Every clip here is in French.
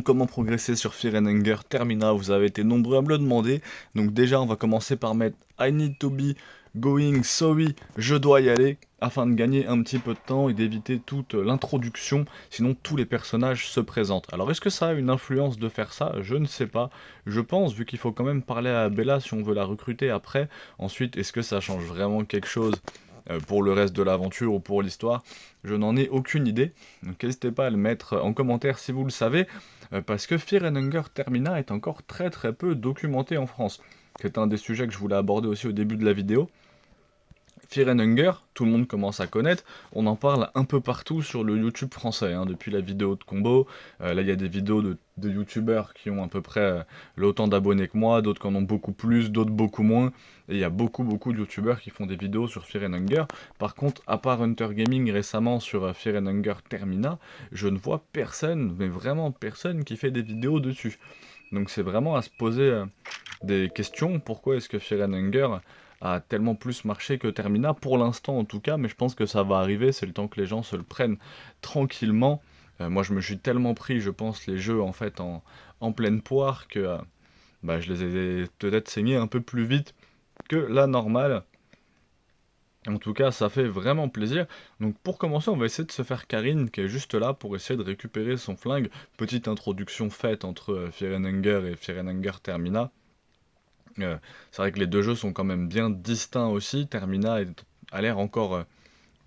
Comment progresser sur Fear and Hunger Termina, vous avez été nombreux à me le demander. Donc déjà, on va commencer par mettre I need to be going, sorry, je dois y aller, afin de gagner un petit peu de temps et d'éviter toute l'introduction, sinon tous les personnages se présentent. Alors est-ce que ça a une influence de faire ça? Je ne sais pas. Je pense, vu qu'il faut quand même parler à Bella si on veut la recruter après. Ensuite, est-ce que ça change vraiment quelque chose pour le reste de l'aventure ou pour l'histoire? Je n'en ai aucune idée. Donc n'hésitez pas à le mettre en commentaire si vous le savez. Parce que Fear and Hunger Termina est encore très très peu documenté en France. C'est un des sujets que je voulais aborder aussi au début de la vidéo. Fear and Hunger, tout le monde commence à connaître, on en parle un peu partout sur le YouTube français, hein, depuis la vidéo de combo. Là il y a des vidéos de youtubeurs qui ont à peu près autant d'abonnés que moi, d'autres qui en ont beaucoup plus, d'autres beaucoup moins, et il y a beaucoup de youtubeurs qui font des vidéos sur Fear and Hunger. Par contre, à part Hunter Gaming récemment sur Fear and Hunger Termina, je ne vois personne, mais vraiment personne qui fait des vidéos dessus. Donc c'est vraiment à se poser des questions. Pourquoi est-ce que Fear and Hunger a tellement plus marché que Termina, pour l'instant en tout cas, mais je pense que ça va arriver, c'est le temps que les gens se le prennent tranquillement. Moi je me suis tellement pris, je pense, les jeux en fait en pleine poire que bah, je les ai peut-être saignés un peu plus vite que la normale. En tout cas, ça fait vraiment plaisir. Donc pour commencer, on va essayer de se faire Karine, qui est juste là pour essayer de récupérer son flingue. Petite introduction faite entre Fear and Hunger et Fear and Hunger Termina. C'est vrai que les deux jeux sont quand même bien distincts aussi. A l'air encore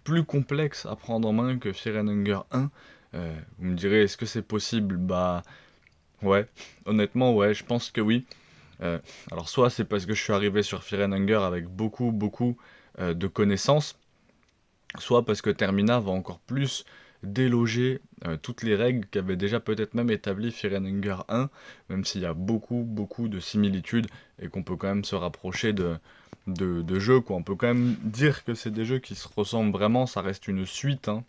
plus complexe à prendre en main que Fear and Hunger 1. Vous me direz, est-ce que c'est possible? Bah ouais, honnêtement ouais, je pense que oui. Euh, alors soit c'est parce que je suis arrivé sur Fear and Hunger avec beaucoup de connaissances, soit parce que Termina va encore plus déloger toutes les règles qu'avait déjà peut-être même établi Fear and Hunger 1, même s'il y a beaucoup de similitudes et qu'on peut quand même se rapprocher de jeux, quoi. On peut quand même dire que c'est des jeux qui se ressemblent vraiment, ça reste une suite, hein.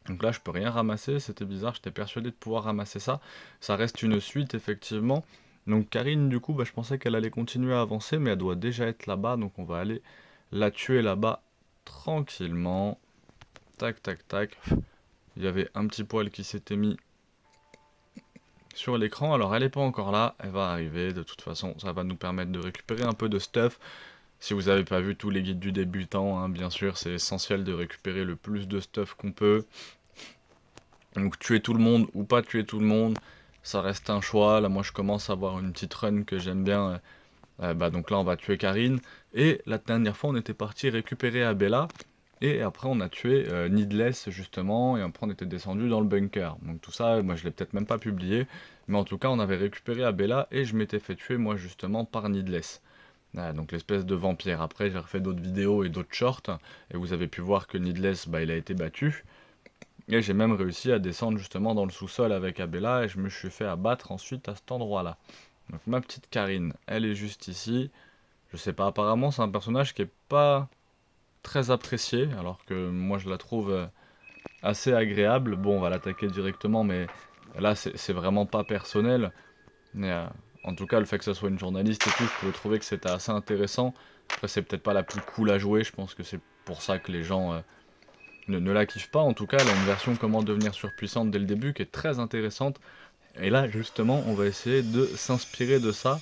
Donc là, je peux rien ramasser, c'était bizarre, j'étais persuadé de pouvoir ramasser ça. Ça reste une suite, effectivement. Donc Karine, du coup, bah, je pensais qu'elle allait continuer à avancer, mais elle doit déjà être là-bas, donc on va aller la tuer là-bas tranquillement. Tac, tac, tac. Il y avait un petit poil qui s'était mis sur l'écran. Alors elle n'est pas encore là, elle va arriver. De toute façon, ça va nous permettre de récupérer un peu de stuff. Si vous n'avez pas vu tous les guides du débutant, hein, bien sûr, c'est essentiel de récupérer le plus de stuff qu'on peut. Donc tuer tout le monde ou pas tuer tout le monde, ça reste un choix. Là, moi, je commence à avoir une petite run que j'aime bien. Bah, donc là, on va tuer Karine. Et la dernière fois, on était parti récupérer Abella. Et après, on a tué Needless, justement, et après, on était descendu dans le bunker. Donc tout ça, moi, je l'ai peut-être même pas publié, mais en tout cas, on avait récupéré Abella, et je m'étais fait tuer, moi, justement, par Needless. Donc l'espèce de vampire. Après, j'ai refait d'autres vidéos et d'autres shorts, et vous avez pu voir que Needless, bah, il a été battu. Et j'ai même réussi à descendre, justement, dans le sous-sol avec Abella, et je me suis fait abattre ensuite à cet endroit-là. Donc ma petite Karine, elle est juste ici. Je sais pas, apparemment, c'est un personnage qui est pas très appréciée, alors que moi je la trouve assez agréable. Bon, on va l'attaquer directement, mais là c'est vraiment pas personnel. Mais en tout cas, le fait que ce soit une journaliste et tout, je pouvais trouver que c'était assez intéressant. Après, c'est peut-être pas la plus cool à jouer, je pense que c'est pour ça que les gens ne la kiffent pas. En tout cas, elle a une version comment devenir surpuissante dès le début qui est très intéressante. Et là, justement, on va essayer de s'inspirer de ça.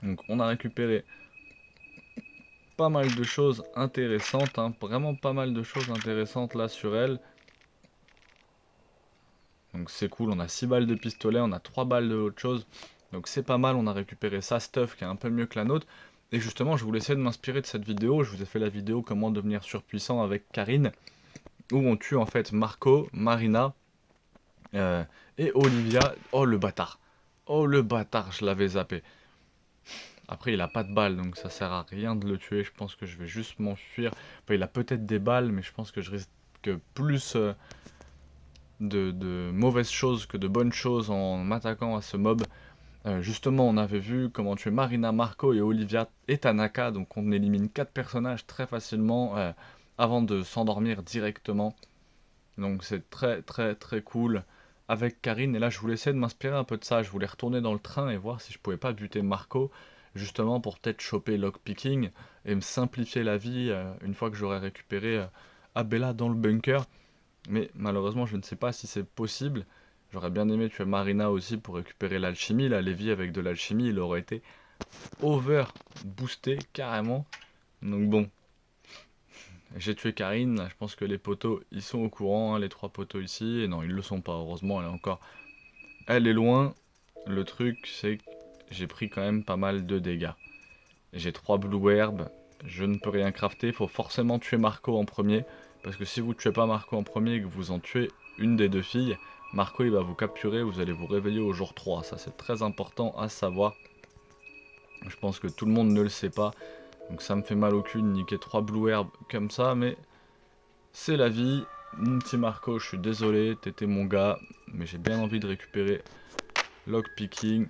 Donc, on a récupéré pas mal de choses intéressantes, hein, vraiment pas mal de choses intéressantes là sur elle. Donc c'est cool, on a 6 balles de pistolet, on a 3 balles de autre chose. Donc c'est pas mal, on a récupéré sa stuff qui est un peu mieux que la nôtre. Et justement, je voulais essayer de m'inspirer de cette vidéo. Je vous ai fait la vidéo comment devenir surpuissant avec Karine, où on tue en fait Marco, Marina euh, et Olivia. Oh le bâtard! Oh le bâtard, je l'avais zappé. Après, il a pas de balles, donc ça sert à rien de le tuer. Je pense que je vais juste m'enfuir. Enfin, il a peut-être des balles, mais je pense que je risque plus de mauvaises choses que de bonnes choses en m'attaquant à ce mob. Justement, on avait vu comment tuer Marina, Marco et Olivia et Tanaka, donc on élimine 4 personnages très facilement avant de s'endormir directement. Donc c'est très cool avec Karine. Et là, je voulais essayer de m'inspirer un peu de ça. Je voulais retourner dans le train et voir si je pouvais pas buter Marco, justement pour peut-être choper lockpicking et me simplifier la vie une fois que j'aurai récupéré Abella dans le bunker. Mais malheureusement, je ne sais pas si c'est possible. J'aurais bien aimé tuer Marina aussi pour récupérer l'alchimie. Là, Lévi avec de l'alchimie, il aurait été over boosté carrément. Donc bon, j'ai tué Karine. Là, je pense que les poteaux, ils sont au courant, hein, les 3 poteaux ici. Et non, ils le sont pas, heureusement, elle est loin. Le truc, c'est que j'ai pris quand même pas mal de dégâts. J'ai 3 blue herbs, je ne peux rien crafter, il faut forcément tuer Marco en premier. Parce que si vous ne tuez pas Marco en premier et que vous en tuez une des 2 filles, Marco il va vous capturer, vous allez vous réveiller au jour 3. Ça c'est très important à savoir. Je pense que tout le monde ne le sait pas. Donc ça me fait mal au cul de niquer 3 blue herbs comme ça, mais c'est la vie. Mon petit Marco, je suis désolé, t'étais mon gars, mais j'ai bien envie de récupérer lockpicking.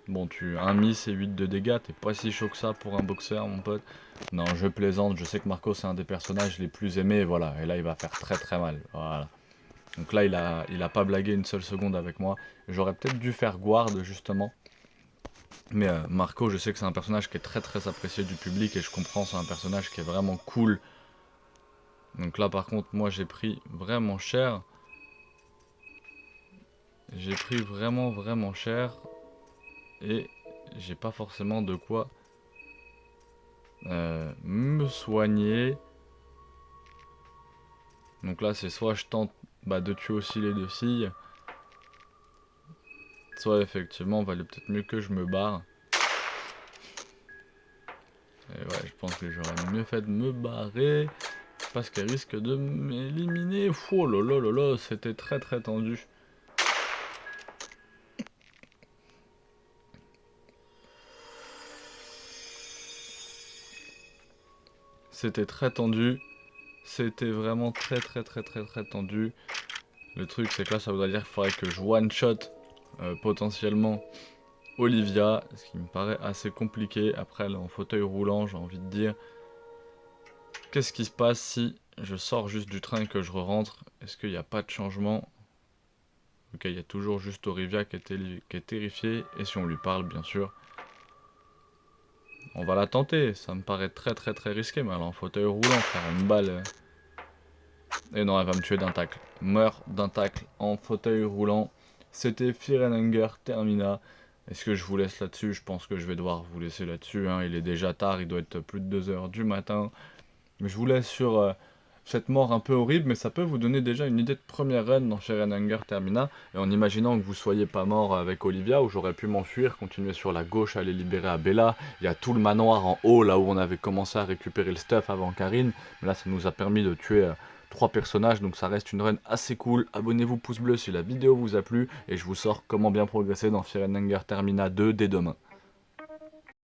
Bon, tu 1 miss et 8 de dégâts, t'es pas si chaud que ça pour un boxeur, mon pote. Non, je plaisante, je sais que Marco c'est un des personnages les plus aimés, et voilà. Et là, il va faire très très mal, voilà. Donc là, il a pas blagué une seule seconde avec moi. J'aurais peut-être dû faire guard, justement. Mais Marco, je sais que c'est un personnage qui est très très apprécié du public, et je comprends, c'est un personnage qui est vraiment cool. Donc là, par contre, moi, j'ai pris vraiment cher. J'ai pris vraiment vraiment cher. Et j'ai pas forcément de quoi me soigner. Donc là c'est soit je tente de tuer aussi les 2 filles, soit effectivement il valait peut-être mieux que je me barre. Et ouais, je pense que j'aurais mieux fait de me barrer, parce qu'elle risque de m'éliminer. Oh là là là là, c'était très très tendu. C'était très tendu. C'était vraiment très très très très très tendu. Le truc c'est que là ça voudrait dire qu'il faudrait que je one shot potentiellement Olivia, ce qui me paraît assez compliqué. Après elle est en fauteuil roulant, j'ai envie de dire. Qu'est-ce qui se passe si je sors juste du train et que je re-rentre? Est-ce qu'il n'y a pas de changement? Ok, il y a toujours juste Olivia qui est terrifiée, et si on lui parle bien sûr. On va la tenter, ça me paraît très très très risqué, mais elle est en fauteuil roulant, faire une balle. Et non, elle va me tuer d'un tacle. Meurt d'un tacle en fauteuil roulant. C'était Fear and Hunger Termina. Est-ce que je vous laisse là-dessus? Je pense que je vais devoir vous laisser là-dessus, hein. Il est déjà tard, il doit être plus de 2 h du matin. Mais je vous laisse sur cette mort un peu horrible, mais ça peut vous donner déjà une idée de première run dans Fear and Hunger Termina. Et en imaginant que vous soyez pas mort avec Olivia, où j'aurais pu m'enfuir, continuer sur la gauche, aller libérer Abella. Il y a tout le manoir en haut, là où on avait commencé à récupérer le stuff avant Karine. Mais là, ça nous a permis de tuer 3 personnages, donc ça reste une run assez cool. Abonnez-vous, pouce bleu si la vidéo vous a plu, et je vous sors comment bien progresser dans Fear and Hunger Termina 2 dès demain.